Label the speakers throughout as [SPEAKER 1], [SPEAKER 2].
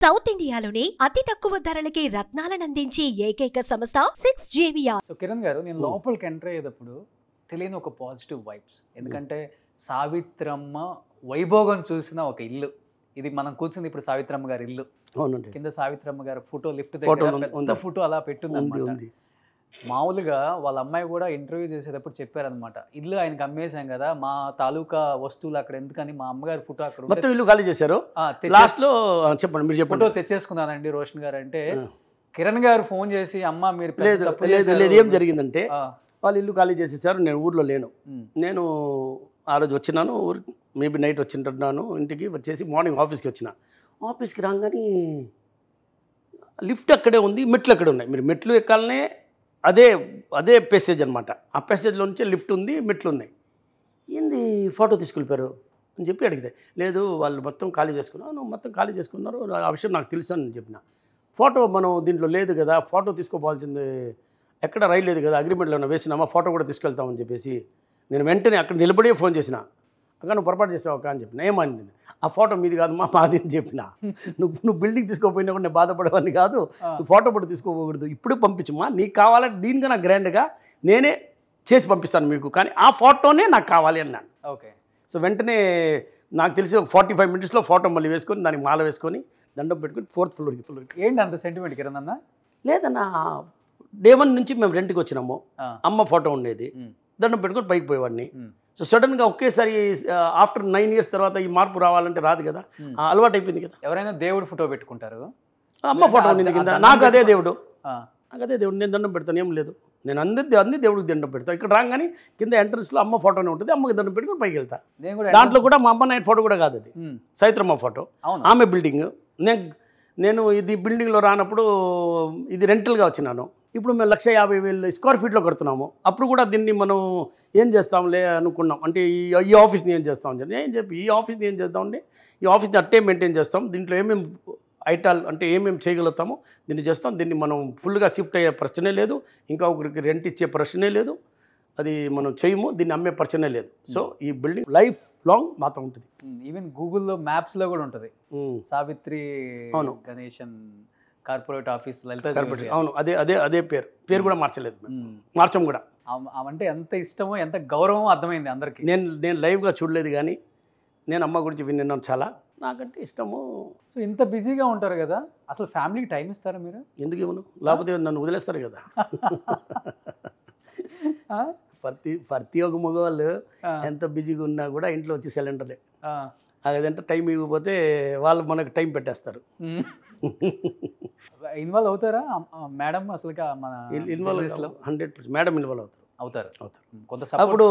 [SPEAKER 1] South ఇండియాలోని అతి తక్కువ ధరలకి రత్నాలను అందించే ఏకైక సంస్థ 6JVR.
[SPEAKER 2] సో కిరణ్ గారు, నేను లోపలికి ఎంటర్ అయ్యేటప్పుడు తెలియని ఒక పాజిటివ్ వైబ్స్. ఎందుకంటే సావిత్రమ్మ వైభోగం చూసిన ఒక ఇల్లు ఇది. మనం కూర్చుంది ఇప్పుడు సావిత్రమ్మ గారి ఇల్లు.
[SPEAKER 3] అవునండి.
[SPEAKER 2] కింద సావిత్రమ్మ గారి ఫోటో లిఫ్ట్ దగ్గర ఫోటో అలా పెట్టుంది. మామూలుగా వాళ్ళ అమ్మాయి కూడా ఇంటర్వ్యూ చేసేటప్పుడు చెప్పారనమాట, ఇల్లు ఆయనకి అమ్మేశాం కదా, మా తాలూకా వస్తువులు అక్కడ ఎందుకని మా అమ్మగారి ఫోటో అక్కడ
[SPEAKER 3] మొత్తం ఇల్లు ఖాళీ చేశారు. లాస్ట్ లో చెప్పండి, మీరు చెప్పండి.
[SPEAKER 2] ఫోటో తెచ్చేసుకున్నానండి రోషన్ గారు అంటే. కిరణ్ గారు ఫోన్ చేసి అమ్మ మీరు
[SPEAKER 3] లేదు ఏం జరిగిందంటే వాళ్ళు ఇల్లు ఖాళీ చేసేసారు. నేను ఊర్లో లేను. నేను ఆ రోజు వచ్చినాను, మేబీ నైట్ వచ్చింటున్నాను. ఇంటికి వచ్చేసి మార్నింగ్ ఆఫీస్కి వచ్చిన. ఆఫీస్కి రాగానే లిఫ్ట్ అక్కడే ఉంది, మెట్లు అక్కడే ఉన్నాయి. మీరు మెట్లు ఎక్కాలనే అదే అదే ప్యాసేజ్ అనమాట. ఆ ప్యాసేజ్లో నుంచే లిఫ్ట్ ఉంది, మెట్లు ఉన్నాయి. ఏంది ఫోటో తీసుకెళ్ళిపోయారు అని చెప్పి అడిగితే, లేదు వాళ్ళు మొత్తం ఖాళీ చేసుకున్నారు. మొత్తం ఖాళీ చేసుకున్నారు, ఆ విషయం నాకు తెలుసు అని చెప్పిన. ఫోటో మనం దీంట్లో లేదు కదా, ఫోటో తీసుకోవాల్సింది ఎక్కడ రైలు లేదు కదా, అగ్రిమెంట్లో ఏమైనా వేసినామా, ఫోటో కూడా తీసుకెళ్తామని చెప్పేసి నేను వెంటనే అక్కడ నిలబడే ఫోన్ చేసిన. అక్కడ నువ్వు పొరపాటు చేసావు అక్క అని చెప్పిన. ఏమంది, ఆ ఫోటో మీది కాదు మాది అని చెప్పిన. నువ్వు బిల్డింగ్ తీసుకోపోయినా కూడా నేను బాధపడేవాడిని కాదు, నువ్వు ఫోటో కూడా తీసుకోకూడదు, ఇప్పుడు పంపించమ్మా, నీకు కావాలంటే దీనికన్నా గ్రాండ్గా నేనే చేసి పంపిస్తాను మీకు, కానీ ఆ ఫోటోనే నాకు కావాలి అన్నాను.
[SPEAKER 2] ఓకే.
[SPEAKER 3] సో వెంటనే నాకు తెలిసి ఒక 45 మినిట్స్లో ఫోటో మళ్ళీ వేసుకొని దానికి మాల వేసుకొని దండం పెట్టుకొని 4th ఫ్లోర్కి.
[SPEAKER 2] ఏంటి అంత సెంటిమెంట్ కిరణ్ అన్న?
[SPEAKER 3] లేదన్నా, డే 1 నుంచి మేము రెంట్కి వచ్చినాము. అమ్మ ఫోటో ఉండేది, దండం పెట్టుకొని పైకి పోయేవాడిని. సో సడన్గా ఒకేసారి ఆఫ్టర్ 9 years తర్వాత ఈ మార్పు రావాలంటే రాదు కదా, అలవాటు అయిపోయింది కదా.
[SPEAKER 2] ఎవరైనా దేవుడు ఫోటో పెట్టుకుంటారు,
[SPEAKER 3] అమ్మ ఫోటో ఉంది కింద, నాకు అదే దేవుడు, నేను దండం పెడతాను, ఏం లేదు. నేను అన్ని దేవుడికి దండం పెడతాను. ఇక్కడ రాగానే కింద ఎంట్రన్స్లో అమ్మ ఫోటోనే ఉంటుంది, అమ్మకి దండం పెట్టుకుని పైకి వెళ్తా. దాంట్లో కూడా మా అమ్మ నాయన ఫోటో కూడా కాదు, అది సావిత్రమ్మ ఫోటో. ఆమె బిల్డింగ్. నేను ఇది బిల్డింగ్లో రానప్పుడు ఇది రెంటల్గా వచ్చినాను. ఇప్పుడు మేము 150,000 స్క్వేర్ ఫీట్లో కడుతున్నాము. అప్పుడు కూడా దీన్ని మనం ఏం చేస్తాంలే అనుకున్నాం. అంటే ఈ ఆఫీస్ని ఏం చేస్తాం ఏం చెప్పి ఈ ఆఫీస్ని ఏం చేద్దామండి, ఈ ఆఫీస్ని అట్టే మెయింటైన్ చేస్తాం, దీంట్లో ఏమేమి ఐటాల్ అంటే ఏమేమి చేయగలుగుతామో దీన్ని చేస్తాం. దీన్ని మనం ఫుల్గా షిఫ్ట్ అయ్యే ప్రశ్నే లేదు, ఇంకా ఒకరికి రెంట్ ఇచ్చే ప్రశ్నే లేదు, అది మనం చేయము, దీన్ని అమ్మే ప్రశ్నే లేదు. సో ఈ బిల్డింగ్ లైఫ్ లాంగ్ మాత్రం ఉంటుంది.
[SPEAKER 2] ఈవెన్ గూగుల్లో మ్యాప్స్లో కూడా ఉంటుంది సావిత్రి గణేశన్ కార్పొరేట్ ఆఫీస్, లలిత.
[SPEAKER 3] అవును, అదే పేరు కూడా మార్చలేదు, మార్చం కూడా.
[SPEAKER 2] అంటే ఎంత ఇష్టమో ఎంత గౌరవమో అర్థమైంది అందరికి.
[SPEAKER 3] నేను లైవ్గా చూడలేదు, కానీ నేను అమ్మ గురించి విన్నాను చాలా, నాకంటే ఇష్టము.
[SPEAKER 2] సో ఇంత బిజీగా ఉంటారు కదా, అసలు ఫ్యామిలీకి టైం ఇస్తారా మీరు?
[SPEAKER 3] ఎందుకు ఇవ్వను, లేకపోతే నన్ను వదిలేస్తారు కదా. ప్రతి ఒక్క మగవాళ్ళు ఎంత బిజీగా ఉన్నా కూడా ఇంట్లో వచ్చి సిలిండర్లే. అదంటే టైం ఇవ్వకపోతే వాళ్ళు మనకు టైం పెట్టేస్తారు.
[SPEAKER 2] ఇన్వాల్వ్ అవుతారా మేడం? అసలు మన
[SPEAKER 3] ఇన్వాల్వ్ 100% మేడం ఇన్వాల్వ్ అవుతారు.
[SPEAKER 2] కొంత
[SPEAKER 3] అప్పుడు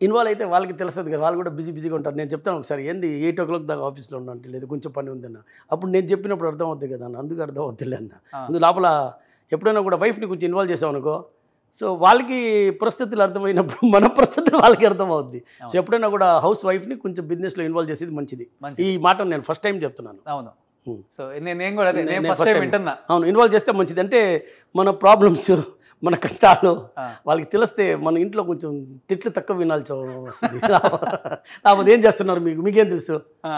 [SPEAKER 3] ఇన్వాల్వ్ అయితే వాళ్ళకి తెలుస్తుంది కదా, వాళ్ళు కూడా బిజీగా ఉంటారు. నేను చెప్తాను ఒకసారి, ఏంది 8 o'clock దాకా ఆఫీస్లో ఉన్నా అంటే, లేదు కొంచెం పని ఉందన్న. అప్పుడు నేను చెప్పినప్పుడు అర్థం అవుతుంది కదా అన్న, అందుకు అర్థం అవుతుంది అన్న. అందుకు లోపల ఎప్పుడైనా కూడా వైఫ్ని కొంచెం ఇన్వాల్వ్ చేసాం అనుకో, సో వాళ్ళకి పరిస్థితులు అర్థమైనప్పుడు మన పరిస్థితులు వాళ్ళకి అర్థమవుద్ది. సో ఎప్పుడైనా కూడా హౌస్ వైఫ్ని కొంచెం బిజినెస్లో ఇన్వాల్వ్ చేసేది మంచిది. ఈ మాట నేను ఫస్ట్ టైం చెప్తున్నాను.
[SPEAKER 2] అవును. సో నేను కూడా
[SPEAKER 3] అవును, ఇన్వాల్వ్ చేస్తే మంచిది. అంటే మన ప్రాబ్లమ్స్, మన కష్టాలు వాళ్ళకి తెలిస్తే మన ఇంట్లో కొంచెం తిట్లు తక్కువ వినాల్సి వస్తుంది. లేకపోతే ఏం చేస్తున్నారు మీకేం తెలుసు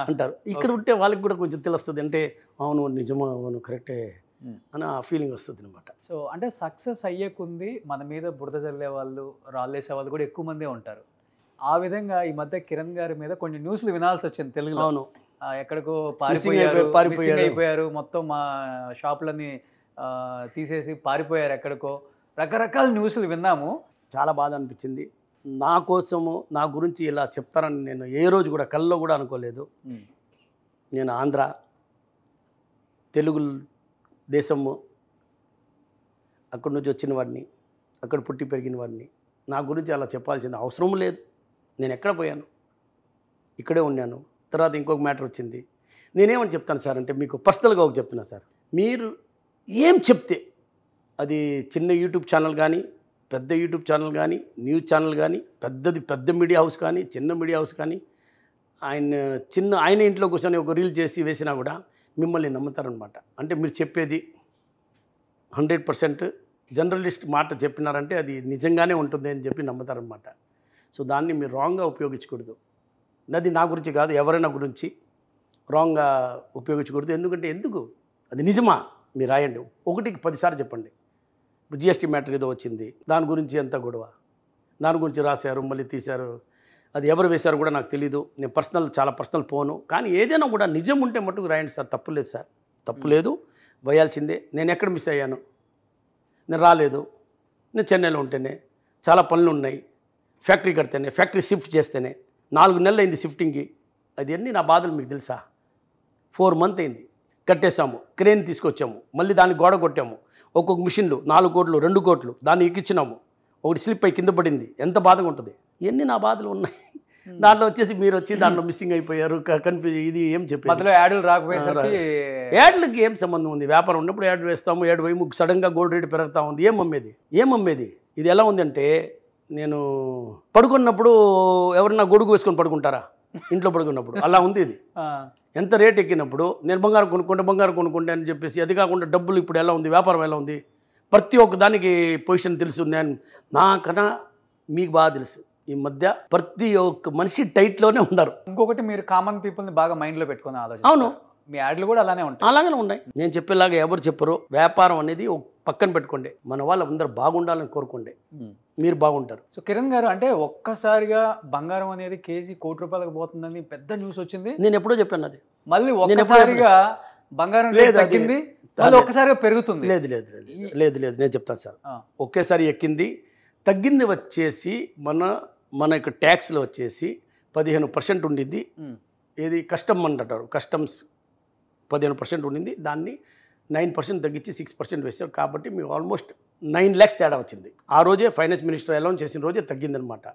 [SPEAKER 3] అంటారు. ఇక్కడ ఉంటే వాళ్ళకి కూడా కొంచెం తెలుస్తుంది, అంటే అవును నిజమా, అవును కరెక్టే అని ఆ ఫీలింగ్ వస్తుంది అనమాట.
[SPEAKER 2] సో అంటే సక్సెస్ అయ్యేకుంది మన మీద బురద చల్లే వాళ్ళు, రాళ్ళేసే వాళ్ళు కూడా ఎక్కువ మందే ఉంటారు. ఆ విధంగా ఈ మధ్య కిరణ్ గారి మీద కొన్ని న్యూస్లు వినాల్సి వచ్చింది తెలుగులో.
[SPEAKER 3] అవును,
[SPEAKER 2] ఎక్కడికో పారిపోయారు, మొత్తం మా షాపులని తీసేసి పారిపోయారు ఎక్కడికో, రకరకాల న్యూస్లు విన్నాము.
[SPEAKER 3] చాలా బాధ అనిపించింది. నా కోసము నా గురించి ఇలా చెప్తారని నేను ఏ రోజు కూడా కల్లో కూడా అనుకోలేదు. నేను ఆంధ్ర తెలుగు దేశము అక్కడి నుంచి వచ్చిన వాడిని, అక్కడ పుట్టి పెరిగిన వాడిని, నా గురించి అలా చెప్పాల్సిన అవసరం లేదు. నేను ఎక్కడ పోయాను, ఇక్కడే ఉన్నాను. తర్వాత ఇంకొక మ్యాటర్ వచ్చింది. నేనేమని చెప్తాను సార్ అంటే, మీకు పర్సనల్గా ఒక చెప్తున్నా సార్, మీరు ఏం చెప్తే అది చిన్న యూట్యూబ్ ఛానల్ కానీ, పెద్ద యూట్యూబ్ ఛానల్ కానీ, న్యూస్ ఛానల్ కానీ, పెద్ద మీడియా హౌస్ కానీ, చిన్న మీడియా హౌస్ కానీ, ఆయన ఇంట్లో కూర్చొని ఒక రీల్ చేసి వేసినా కూడా మిమ్మల్ని నమ్ముతారనమాట. అంటే మీరు చెప్పేది 100% జర్నలిస్ట్ మాట చెప్పినారంటే అది నిజంగానే ఉంటుంది అని చెప్పి నమ్ముతారనమాట. సో దాన్ని మీరు రాంగ్గా ఉపయోగించకూడదు. అది నా గురించి కాదు, ఎవరైనా గురించి రాంగ్గా ఉపయోగించకూడదు. ఎందుకంటే అది నిజమా మీరు రాయండి, 1కి 10 సార్లు చెప్పండి. ఇప్పుడు జిఎస్టీ మ్యాటర్ ఏదో వచ్చింది, దాని గురించి ఎంత గొడవ, దాని గురించి రాశారు, మళ్ళీ తీశారు, అది ఎవరు వేశారు కూడా నాకు తెలీదు. నేను చాలా పర్సనల్ పోను. కానీ ఏదైనా కూడా నిజం ఉంటే మట్టుకు రాయండి సార్, తప్పు లేదు సార్, తప్పు లేదు, వేయాల్సిందే. నేను ఎక్కడ మిస్ అయ్యాను, నేను రాలేదు, నేను చెన్నైలో ఉంటేనే, చాలా పనులు ఉన్నాయి, ఫ్యాక్టరీ కడితేనే, ఫ్యాక్టరీ షిఫ్ట్ చేస్తేనే 4 నెలలు అయింది షిఫ్టింగ్కి. అది అన్నీ నా బాధలు మీకు తెలుసా? 4 మంత్ అయింది, కట్టేసాము, క్రేన్ తీసుకొచ్చాము, మళ్ళీ దాన్ని గోడ కొట్టాము, ఒక్కొక్క మిషన్లు 4 కోట్లు 2 కోట్లు దాన్ని ఎక్కించినాము, ఒకటి స్లిప్ అయి కింద పడింది, ఎంత బాధగా ఉంటుంది. ఇవన్నీ నా బాధలు ఉన్నాయి. దాంట్లో వచ్చేసి మీరు వచ్చి దాంట్లో మిస్సింగ్ అయిపోయారు, కన్ఫ్యూజ్, ఇది ఏం చెప్పారు?
[SPEAKER 2] మధ్యలో యాడ్లు రాకపోయేసరికి
[SPEAKER 3] యాడ్లకి ఏం సంబంధం ఉంది? వ్యాపారం ఉన్నప్పుడు యాడ్ వేస్తాము, యాడ్ వేయి సడన్గా గోల్డ్ రేట్ పెరుగుతూ ఉంది, ఏం అమ్మేది? ఇది ఎలా ఉంది అంటే, నేను పడుకున్నప్పుడు ఎవరన్నా గొడుగు వేసుకొని పడుకుంటారా ఇంట్లో పడుకున్నప్పుడు? అలా ఉంది ఇది. ఎంత రేట్ ఎక్కినప్పుడు నేను బంగారం కొనుక్కుంటే అని చెప్పేసి, అది కాకుండా డబ్బులు ఇప్పుడు ఎలా ఉంది, వ్యాపారం ఎలా ఉంది, ప్రతి ఒక్క దానికి పొజిషన్ తెలుసు. నేను నాకన్నా మీకు బాగా తెలుసు. ఈ మధ్య ప్రతి ఒక్క మనిషి టైట్లోనే ఉన్నారు.
[SPEAKER 2] ఇంకొకటి, మీరు కామన్ పీపుల్ని బాగా మైండ్లో పెట్టుకునే ఆలోచన.
[SPEAKER 3] అవును,
[SPEAKER 2] మీ యాడ్లు కూడా అలానే ఉంటాయి.
[SPEAKER 3] అలాగనే ఉన్నాయి. నేను చెప్పేలాగా ఎవరు చెప్పరు. వ్యాపారం అనేది పక్కన పెట్టుకోండి, మన వాళ్ళు అందరూ బాగుండాలని కోరుకోండి, మీరు బాగుంటారు.
[SPEAKER 2] సో కిరణ్ గారు, అంటే ఒక్కసారిగా బంగారం అనేది కేజీ ₹1 కోటి పోతుందని పెద్ద న్యూస్ వచ్చింది.
[SPEAKER 3] నేను ఎప్పుడో చెప్పాను అది.
[SPEAKER 2] మళ్ళీ ఒక్కసారిగా బంగారం తగ్గింది, ఒక్కసారిగా పెరుగుతుంది.
[SPEAKER 3] లేదు నేను చెప్తాను సార్. ఒకేసారి ఎక్కింది, తగ్గింది వచ్చేసి మన యొక్క ట్యాక్స్లో వచ్చేసి 15% ఉండింది. ఏది కస్టమ్ అంటారు, కస్టమ్స్ 15% ఉండింది, దాన్ని 9% తగ్గించి 6% వేశారు. కాబట్టి మీకు ఆల్మోస్ట్ 9 lakhs తేడా వచ్చింది. ఆ రోజే ఫైనాన్స్ మినిస్టర్ అనౌన్స్ చేసిన రోజే తగ్గిందనమాట.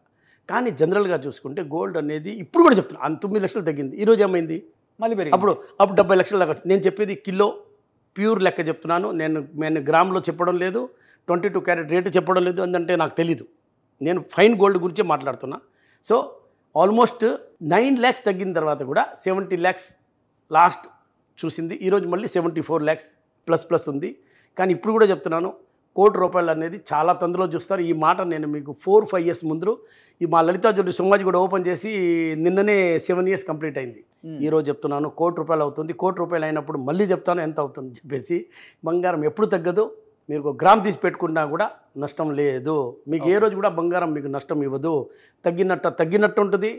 [SPEAKER 3] కానీ జనరల్గా చూసుకుంటే గోల్డ్ అనేది ఇప్పుడు కూడా చెప్తున్నాను 9 లక్షలు తగ్గింది. ఈరోజు ఏమైంది?
[SPEAKER 2] మళ్ళీ పెరిగింది.
[SPEAKER 3] అప్పుడు 70 లక్షల దాకా వచ్చింది. నేను చెప్పేది కిలో ప్యూర్ లెక్క చెప్తున్నాను. నేను గ్రామ్లో చెప్పడం లేదు, 22 క్యారెట్ రేటు చెప్పడం లేదు, ఎందుకంటే నాకు తెలీదు. నేను ఫైన్ గోల్డ్ గురించే మాట్లాడుతున్నా. సో ఆల్మోస్ట్ 9 lakhs తగ్గిన తర్వాత కూడా 70 lakhs లాస్ట్ చూసింది. ఈరోజు మళ్ళీ 74 lakhs ప్లస్ ఉంది. కానీ ఇప్పుడు కూడా చెప్తున్నాను, ₹1 కోటి అనేది చాలా తందులో చూస్తారు. ఈ మాట నేను మీకు 4-5 years ముందు ఈ మా లలితా జ్యువెలరీ సోమాజి కూడా ఓపెన్ చేసి నిన్ననే 7 years కంప్లీట్ అయింది. ఈరోజు చెప్తున్నాను ₹1 కోటి అవుతుంది. ₹1 కోటి అయినప్పుడు మళ్ళీ చెప్తాను ఎంత అవుతుంది చెప్పేసి. బంగారం ఎప్పుడు తగ్గదు. మీరు ఒక గ్రామ్ తీసి పెట్టుకున్నా కూడా నష్టం లేదు. మీకు ఏ రోజు కూడా బంగారం మీకు నష్టం ఇవ్వదు. తగ్గినట్టు ఉంటుంది.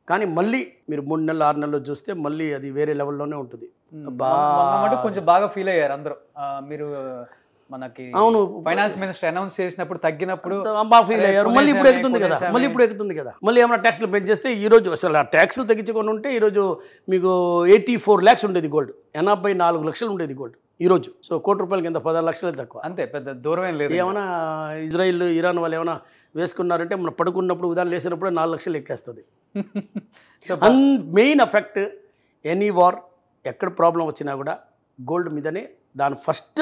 [SPEAKER 3] కానీ మళ్ళీ మీరు 3 నెలలు 6 నెలలు చూస్తే మళ్ళీ అది వేరే లెవెల్లోనే ఉంటుంది.
[SPEAKER 2] కొంచెం బాగా ఫీల్ అయ్యారు అందరూ. మీరు మనకి అవును ఫైనాన్స్ మినిస్టర్ అనౌన్స్ చేసినప్పుడు తగ్గినప్పుడు
[SPEAKER 3] బాగా ఫీల్ అయ్యారు. మళ్ళీ ఇప్పుడు ఎక్కుతుంది కదా. మళ్ళీ ఏమైనా ట్యాక్స్లు పెంచేస్తే ఈరోజు అసలు ఆ ట్యాక్స్లు తగ్గించుకొని ఉంటే ఈరోజు మీకు 84 lakhs ఉండేది గోల్డ్, 84 లక్షలు ఉండేది గోల్డ్ ఈరోజు. సో ₹1 కోటి కింద 16 లక్షలు తక్కువ, అంతే, పెద్ద దూరం ఏం లేదు. ఏమైనా ఇజ్రాయిల్ ఇరాన్ వాళ్ళు ఏమైనా వేసుకున్నారంటే మనం పడుకున్నప్పుడు ఉదాహరణ లేసినప్పుడే 4 లక్షలు ఎక్కేస్తుంది. So main effect any war ఎక్కడ ప్రాబ్లం వచ్చినా కూడా గోల్డ్ మీదనే దాని ఫస్ట్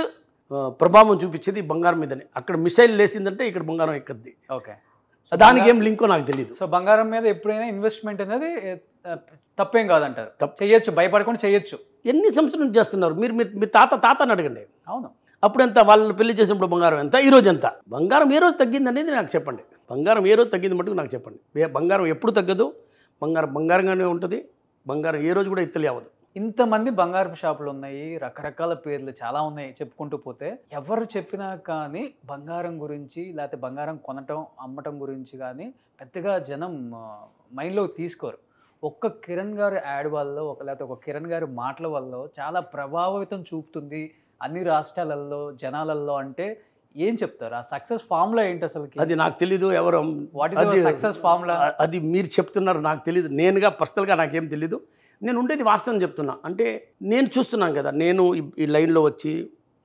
[SPEAKER 3] ప్రభావం చూపించేది బంగారం మీదనే. అక్కడ మిసైల్ లేసిందంటే ఇక్కడ బంగారం ఎక్కద్ది. ఓకే, దానికి ఏం లింకో నాకు తెలియదు. సో బంగారం మీద ఎప్పుడైనా ఇన్వెస్ట్మెంట్ అనేది తప్పేం కాదంటారు, చేయొచ్చు, భయపడకుండా చేయొచ్చు. ఎన్ని సంవత్సరాలు చేస్తున్నారు మీరు? మీరు తాతని అడగండి. అవును, అప్పుడు ఎంత వాళ్ళు పెళ్లి చేసినప్పుడు బంగారం ఎంత, ఈరోజు ఎంత? బంగారం ఏ రోజు తగ్గింది అనేది నాకు చెప్పండి. బంగారం ఏ రోజు తగ్గింది మటుకు నాకు చెప్పండి. బంగారం ఎప్పుడు తగ్గదు, బంగారంగానే ఉంటుంది. బంగారం ఏ రోజు కూడా ఇత్తలే అవ్వదు. ఇంతమంది బంగారం షాపులు ఉన్నాయి, రకరకాల పేర్లు చాలా ఉన్నాయి చెప్పుకుంటూ పోతే. ఎవరు చెప్పినా కానీ బంగారం గురించి లేకపోతే బంగారం కొనటం అమ్మటం గురించి కానీ పెద్దగా జనం మైండ్లో తీసుకోరు. ఒక్క కిరణ్ గారు యాడ్ వల్ల లేకపోతే ఒక కిరణ్ గారి మాటల వల్ల చాలా ప్రభావితం చూపుతుంది అన్ని రాష్ట్రాలలో జనాలలో. అంటే ఏం చెప్తారు? ఆ సక్సెస్ ఫార్ములా ఏంటి అసలు? అది నాకు తెలీదు. ఎవరు వాట్ ఈస్ సక్సెస్ ఫార్ములా అది మీరు చెప్తున్నారు, నాకు తెలీదు. నేనుగా పర్సనల్గా నాకేం తెలీదు. నేను ఉండేది వాస్తవం చెప్తున్నా. అంటే నేను చూస్తున్నాను కదా, నేను ఈ లైన్లో వచ్చి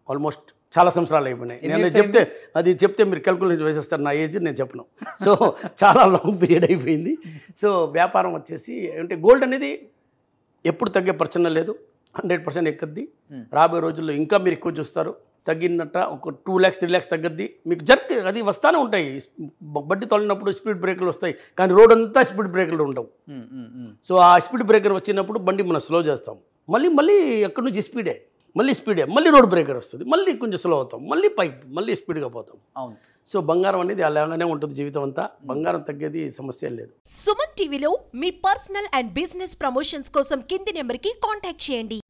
[SPEAKER 3] ఆల్మోస్ట్ చాలా సంవత్సరాలు అయిపోయినాయి. నేను చెప్తే మీరు క్యాల్కులేషన్ వేసేస్తారు నా ఏజ్, నేను చెప్పను. సో చాలా లాంగ్ పీరియడ్ అయిపోయింది. సో వ్యాపారం వచ్చేసి అంటే గోల్డ్ అనేది ఎప్పుడు తగ్గే ప్రశ్న లేదు, 100% ఎక్కద్ది. రాబోయే రోజుల్లో ఇంకా మీరు ఎక్కువ చూస్తారు. తగ్గినట్ట ఒక 2 lakhs 3 lakhs తగ్గద్ది. మీకు జర్క్ అది వస్తూనే ఉంటాయి. బడ్డీ తొలినప్పుడు స్పీడ్ బ్రేకర్లు వస్తాయి, కానీ రోడ్ అంతా స్పీడ్ బ్రేకర్లు ఉండవు. సో ఆ స్పీడ్ బ్రేకర్ వచ్చినప్పుడు బండి మనం స్లో చేస్తాం, మళ్ళీ ఎక్కడి నుంచి స్పీడే, మళ్ళీ రోడ్ బ్రేకర్ వస్తుంది, మళ్ళీ కొంచెం స్లో అవుతాం, మళ్ళీ పైకి, మళ్ళీ స్పీడ్గా పోతాం. అవును. సో బంగారం అనేది అలాగానే ఉంటుంది జీవితం అంతా. బంగారం తగ్గేది సమస్య లేదు.
[SPEAKER 1] సుమన్ టీవీలో మీ పర్సనల్ అండ్ బిజినెస్ ప్రమోషన్స్ కోసం కింది నెంబర్కి కాంటాక్ట్ చేయండి.